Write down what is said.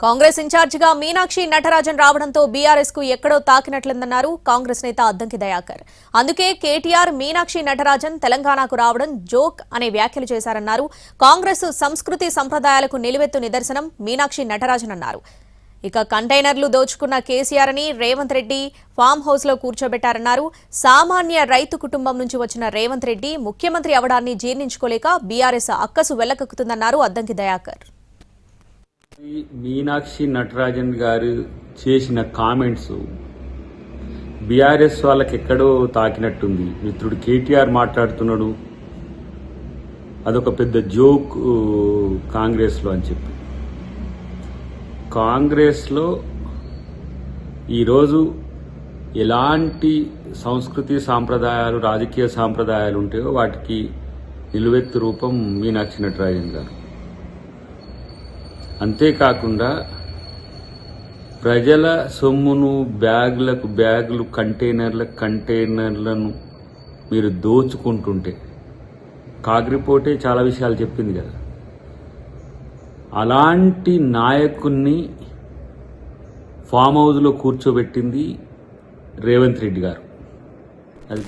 కాంగ్రెస్ ఇన్ఛార్జిగా మీనాక్షి నటరాజన్ రావడంతో బీఆర్ఎస్ కు ఎక్కడో తాకినట్లుందన్నారు కాంగ్రెస్ నేత అద్దంకి దయాకర్. అందుకే కేటీఆర్ మీనాక్షి నటరాజన్ తెలంగాణకు రావడం జోక్ అనే వ్యాఖ్యలు చేశారన్నారు. కాంగ్రెస్ సంస్కృతి సంప్రదాయాలకు నిలువెత్తు నిదర్శనం మీనాక్షి నటరాజన్ అన్నారు. ఇక కంటైనర్లు దోచుకున్న కేసీఆర్ ని రేవంత్ రెడ్డి ఫామ్ హౌస్ లో కూర్చోబెట్టారన్నారు. సామాన్య రైతు కుటుంబం నుంచి వచ్చిన రేవంత్ రెడ్డి ముఖ్యమంత్రి అవడాన్ని జీర్ణించుకోలేక బీఆర్ఎస్ అక్కసు వెళ్లకక్కుతుందన్నారు అద్దంకి దయాకర్. మీనాక్షి నటరాజన్ గారు చేసిన కామెంట్స్ బీఆర్ఎస్ వాళ్ళకి ఎక్కడో తాకినట్టుంది. మిత్రుడు కేటీఆర్ మాట్లాడుతున్నాడు, అదొక పెద్ద జోక్ కాంగ్రెస్లో అని చెప్పి. కాంగ్రెస్లో ఈరోజు ఎలాంటి సంస్కృతి సాంప్రదాయాలు, రాజకీయ సాంప్రదాయాలు ఉంటాయో వాటికి నిలువెత్తు రూపం మీనాక్షి నటరాజన్ గారు. అంతేకాకుండా ప్రజల సొమ్మును బ్యాగులు కంటైనర్లను మీరు దోచుకుంటుంటే కాగ్రిపోటే చాలా విషయాలు చెప్పింది కదా. అలాంటి నాయకుణ్ణి ఫామ్ హౌస్లో కూర్చోబెట్టింది రేవంత్ రెడ్డి గారు. అది